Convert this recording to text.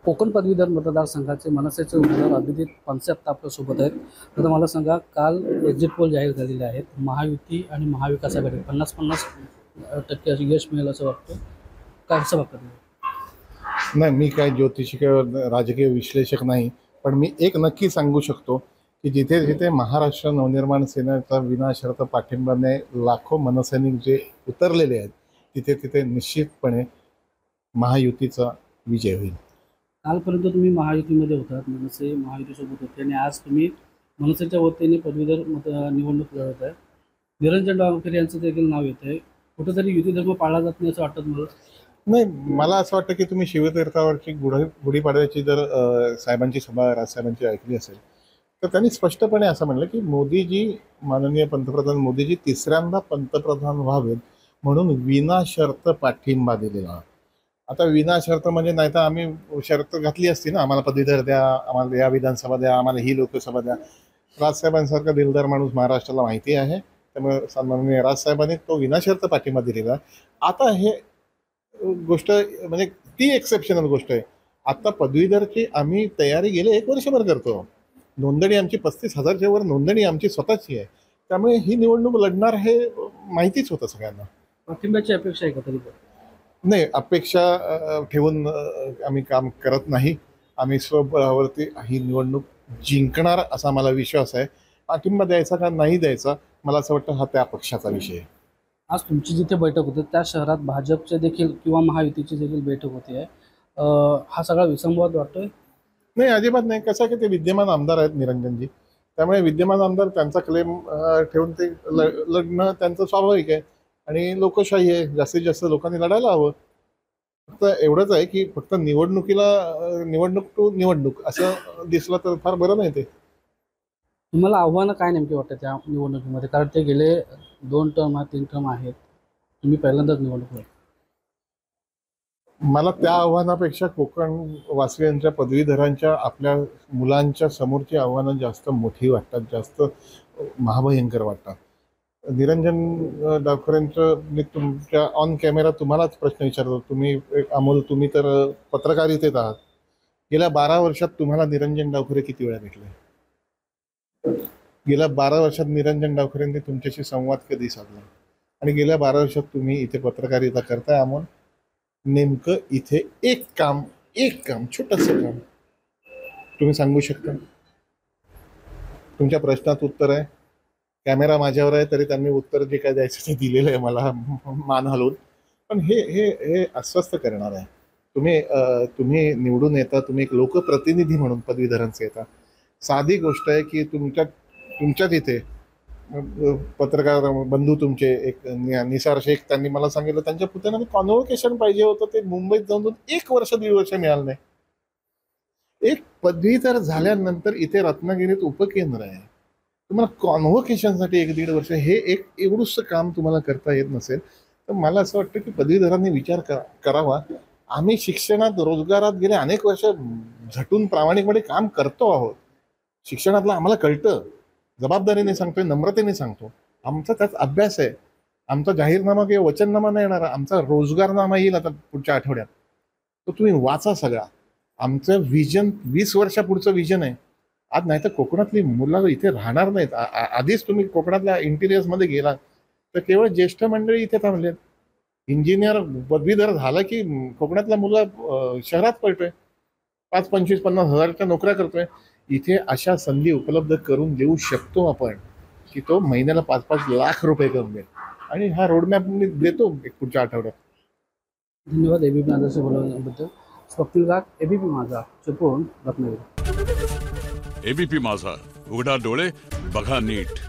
कोकण पदवीधर मतदारसंघाचे मनसेचे उमेदवार अभिजित पानसे आत्ता आपल्यासोबत आहेत. तर मला सांगा, काल एक्झिट पोल जाहीर झालेले आहेत. महायुती आणि महाविकास आघाडी 50-50% यश मिळेल असं वाटतं. काय कसं बघता तुम्ही? नाही, मी काय ज्योतिषी किंवा राजकीय विश्लेषक नाही, पण मी एक नक्की सांगू शकतो की जिथे जिथे महाराष्ट्र नवनिर्माण सेनेचा विनाशर्त पाठिंबाने लाखो मनसैनिक जे उतरलेले आहेत, तिथे तिथे निश्चितपणे महायुतीचा विजय होईल. कालपर्यंत तुम्ही महायुतीमध्ये होतात, मनसे महायुतीसोबत होते आणि आज तुम्ही मनसेच्या वतीने पदवीधर निवडणूक लढत आहे. निरंजन डावखरे यांचं देखील नाव येत आहे. कुठेतरी युती धर्म पाळला जात नाही असं वाटतं मला. नाही, मला असं वाटतं की तुम्ही शिवतीर्थावरची गुढीपाडव्याची जर साहेबांची सभा राजसाहेबांची ऐकली असेल, तर त्यांनी स्पष्टपणे असं म्हणलं की मोदीजी, माननीय पंतप्रधान मोदीजी तिसऱ्यांदा पंतप्रधान व्हावेत म्हणून विनाशर्त पाठिंबा दिलेला. आता विनाशर्त म्हणजे नाही तर आम्ही शर्त घातली असती ना, आम्हाला पदवीधर द्या, आम्हाला या विधानसभा द्या, आम्हाला ही लोकसभा द्या. राजसाहेबांसारखा दिलदार माणूस महाराष्ट्राला माहिती आहे, त्यामुळे सन्माननीय राजसाहेबांनी तो विनाशर्त पाठिंबा दिलेला. आता हे गोष्ट म्हणजे ती एक्सेप्शनल गोष्ट आहे. आता पदवीधरची आम्ही तयारी गेले 1 वर्षभर करतो. नोंदणी आमची 35,000च्या वर नोंदणी आमची स्वतःची आहे. त्यामुळे ही निवडणूक लढणार हे माहितीच होतं सगळ्यांना. पाठिंब्याची अपेक्षा आहे का तरी पण? नाही, अपेक्षा ठेवून आम्ही काम करत नाही. आम्ही स्वबळावरती ही निवडणूक जिंकणार असा मला विश्वास आहे. पाठिंबा द्यायचा का नाही द्यायचा, मला असं वाटतं हा त्या पक्षाचा विषय आहे. आज तुमची जिथे बैठक होते त्या शहरात भाजपचे देखील किंवा महायुतीची देखील बैठक होती आहे. हा सगळा विसंवाद वाटतोय? नाही, अजिबात नाही. कसं आहे की ते विद्यमान आमदार आहेत निरंजनजी, त्यामुळे विद्यमान आमदार त्यांचा क्लेम ठेवून ते लढणं त्यांचं स्वाभाविक आहे आणि लोकशाही आहे. जास्तीत जास्त लोकांनी लढायला हवं. फक्त एवढंच आहे की फक्त निवडणुकीला निवडणूक टू निवडणूक असं दिसलं तर फार बरं नाही ते. तुम्हाला आव्हानं काय नेमके वाटतं त्या निवडणुकीमध्ये? कारण ते गेले 2 टर्म 3 टर्म आहेत, तुम्ही पहिल्यांदाच निवडणूक लढता. मला त्या आव्हानापेक्षा कोकण वासियांच्या पदवीधरांच्या आपल्या मुलांच्या समोरची आव्हानं जास्त मोठी वाटतात, जास्त महाभयंकर वाटतात. निरंजन डावखरेंचं मी तुमच्या ऑन कॅमेरा तुम्हालाच प्रश्न विचारतो. तुम्ही अमोल, तुम्ही तर पत्रकारितेत आहात. गेल्या 12 वर्षात तुम्हाला निरंजन डावखरे किती वेळा भेटले? गेल्या 12 वर्षात निरंजन डावखरेंनी तुमच्याशी संवाद कधी साधला? आणि गेल्या 12 वर्षात तुम्ही इथे पत्रकारिता करताय अमोल. नेमकं इथे एक काम छोटंसं काम तुम्ही सांगू शकता? तुमच्या प्रश्नात उत्तर आहे. कॅमेरा माझ्यावर आहे तरी त्यांनी उत्तर जे काय द्यायचं ते दिलेलं आहे मला मान हलवून. पण हे हे हे अस्वस्थ करणार आहे. तुम्ही निवडून येता, तुम्ही एक लोकप्रतिनिधी म्हणून पदवीधरांचे येता. साधी गोष्ट आहे की तुमच्या तिथे पत्रकार बंधू तुमचे एक निसार शेख, त्यांनी मला सांगितलं त्यांच्या पुतण्याने कॉन्व्होकेशन पाहिजे होतं. ते मुंबईत जाऊन 1 वर्ष 1.5 वर्ष मिळालं नाही. एक पदवीधर झाल्यानंतर इथे रत्नागिरीत उपकेंद्र आहे. तुम्हाला कॉन्व्होकेशनसाठी 1-1.5 वर्ष हे एक एवढंसं काम तुम्हाला करता येत नसेल तर मला असं वाटतं की पदवीधरांनी विचार करावा. आम्ही शिक्षणात, रोजगारात गेले अनेक वर्ष झटून प्रामाणिकपणे काम करतो आहोत. शिक्षणातलं आम्हाला कळतं. जबाबदारीने सांगतोय, नम्रतेने सांगतो. आमचा त्याच अभ्यास आहे. आमचा जाहीरनामा किंवा वचननामा नाही येणार, आमचा रोजगारनामा येईल आता पुढच्या आठवड्यात. तो तुम्ही वाचा सगळा. आमचं व्हिजन 20 वर्षापुढचं व्हिजन आहे. आज नाही तर कोकणातली मुलं इथे राहणार नाहीत. आधीच तुम्ही कोकणातल्या इंटिरियर्समध्ये गेला तर केवळ ज्येष्ठ मंडळी इथे थांबलेत. इंजिनियर पदवीधर झाला की कोकणातला मुलं शहरात पळतोय, 5, 25, 50 हजारच्या नोकऱ्या करतोय. इथे अशा संधी उपलब्ध करून देऊ शकतो आपण की तो महिन्याला 5-5 लाख रुपये करून देईल आणि हा रोडमॅप मी देतो एक पुढच्या आठवड्यात. धन्यवाद एबीपी माझाशी बोलवल्याबद्दल. स्वप्नील गाग, एबीपी माझा, चिपळूण, रत्नागिरी. एबीपी माझा, उघडा डोळे बघा नीट.